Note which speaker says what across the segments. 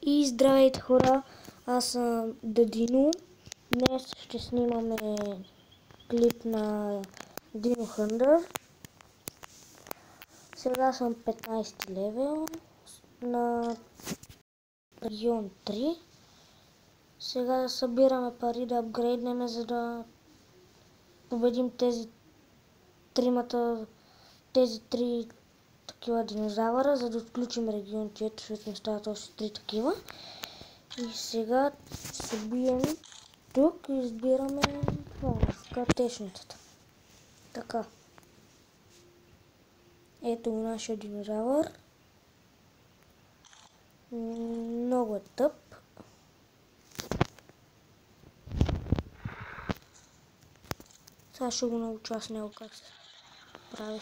Speaker 1: И здравейте хора, аз съм Дадино. Днес ще снимаме клип на Dino Hunters. Сега съм 15 левел на регион 3. Сега събираме пари да апгрейднем, за да победим тези три такива динозавъра, за да отключим регион 4, защото не стават още 3 такива. И сега се бием тук и избираме картечницата. Така. Ето го нашия динозавър. Много е тъп. Сега ще го науча с него как се прави.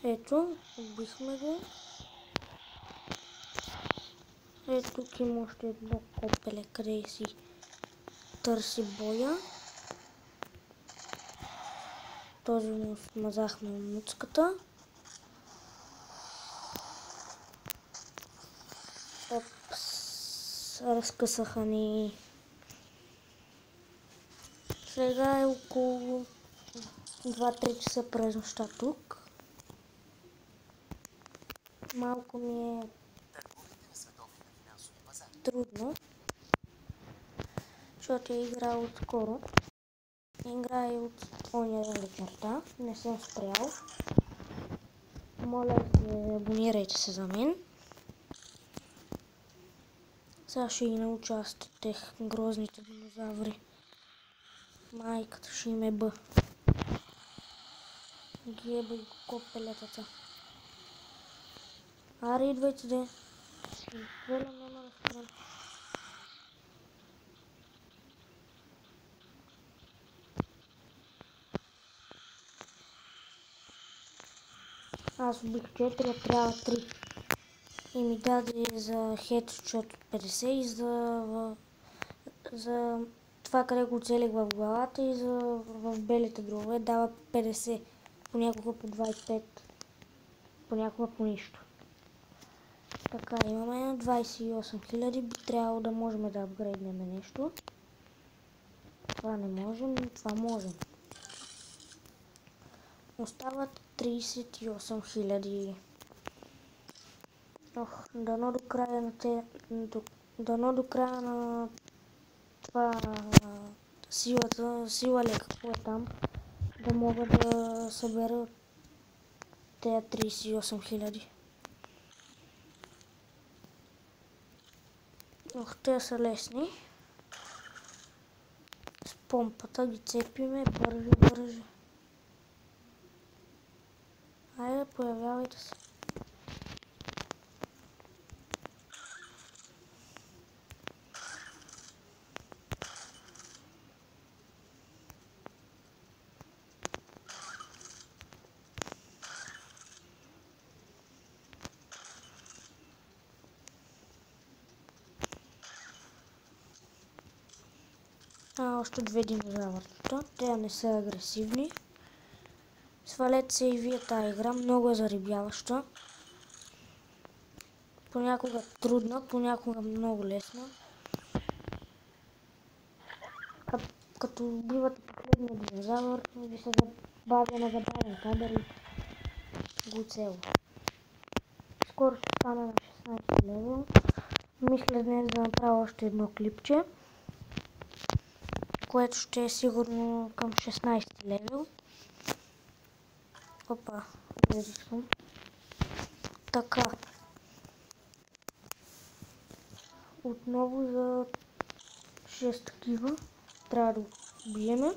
Speaker 1: Ето, убихме го. Ето тук има още едно копеле, къде си търси боя. Този му смазахме муцката. Разкъсаха ни. Сега е около 2-3 часа през нощта тук. Малко ми е трудно, защото я играя отскоро. Играя от оня ден вечерта. Не съм спрял. Моля се, абонирайте се за мен. Сега ще ги науча с тех грозните динозаври. Майката ще им е бъ. Ги е бъ копелетата. Аре, идвайте де. Веля няма да спрем. Аз убих 4, а трябва 3. И ми даде за хедшот 50 и за това, къде го целих в главата, и в белите дробове дава 50. Понякога по 25. Понякога по нищо. Така, имаме 28 000. Би трябвало да можем да апгрейднем нещо. Това не можем, това можем. Остават 38 000. Ох, дано до края на това сила ли какво е там, да мога да събера тези 38 000. Ох, те са лесни. С помпата ги цепиме, бърже. Айде, появявайте се. Още две динозавърчета. Те не са агресивни. Свалете се и вие тази игра. Много е зарибяваща. Понякога трудна, понякога много лесна. Като убивате последния динозавър, ви се забавя на забавен кадър и го цело. Скоро ще стана на 16 левел. Мисля днес да направя още едно клипче, което ще е сигурно към 16 левел. Опа, изискам. Така. Отново за 6 такива трябва да го убиеме.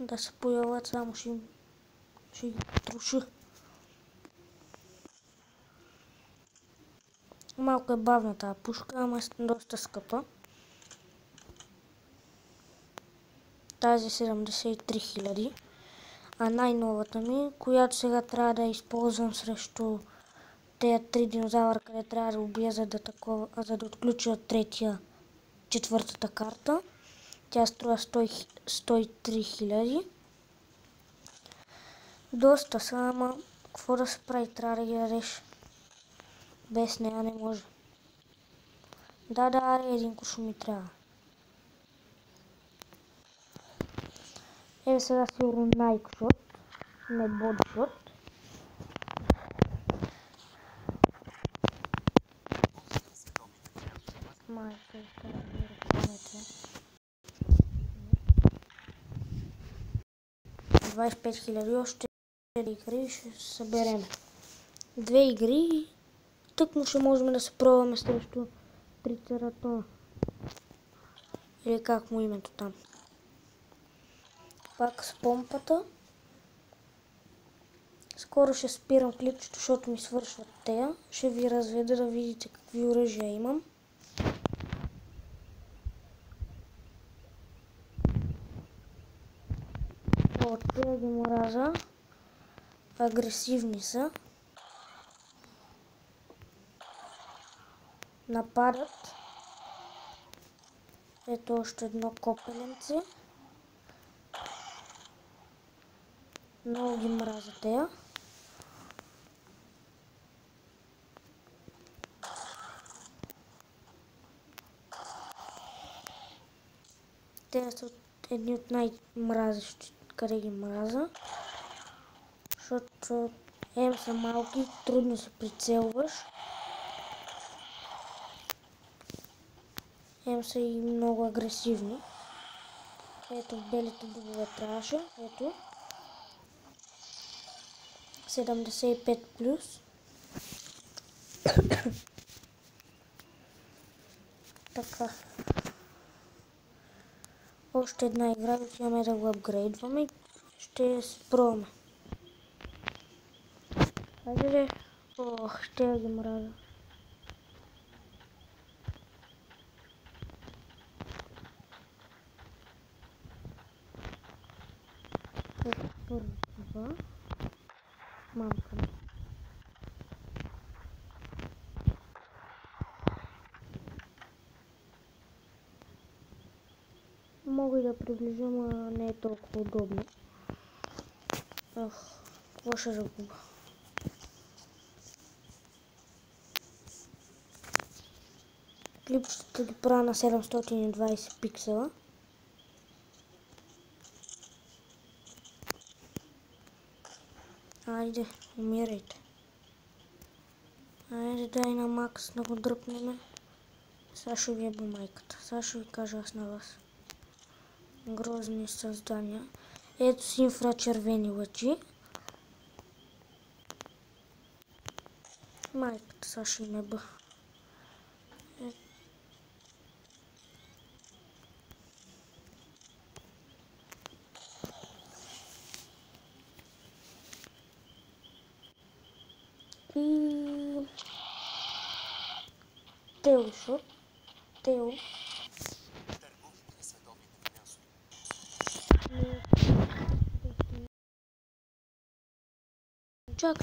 Speaker 1: Да се появят, само ще ги труша. Малко е бавна тази пушка, ама е доста скъпа. Тази 73 000. А най-новата ми, която сега трябва да използвам срещу тези 3 динозавъра, къде трябва да убия, за да отключа четвъртата карта. Тя струва 103 000. Доста са, ама какво да се прави, трябва да ги дадеш. Без нея не може. Да, един куршум ми трябва. Еве сега сигурно Nike Shot, не Body Shot. Майка, трябва да ви ръкомете. 25 000, още 2 игри ще съберем. 2 игри и тъкмо ще можем да се пробваме срещу Трицератона. Или как му името там. Пак с помпата. Скоро ще спирам клипчето, защото ми свършват тея. Ще ви разведа да видите какви оръжия имам. От тея ги мраза. Агресивни са. Нападат. Ето още едно копеленце. Много ги мразя тея. Те са едни от най-мразещи, къде ги мраза. Защото са малки, трудно се прицелваш. Са и много агресивни. Ето в белите дубове трябваше. Ето. 75 плюс. Така. Още една игра, отиваме да го апгрейдваме. Ще се пробваме. Хайде ли? Ох, ще я ги мразя. Ето първо това. Мамка ми. Мога и да приближа, но не е толкова удобно. Какво ще загуба? Клипчетата ги правя на 720 пиксела. Айде, умирайте. Айде, дай на макс да го дръпнеме. Сега ще ви еба майката. Сега ще ви кажа аз на вас. Грозни създания. Ето с инфрачервени лъчи. Майката, сега ще им еба. И... Тео шот. Тео.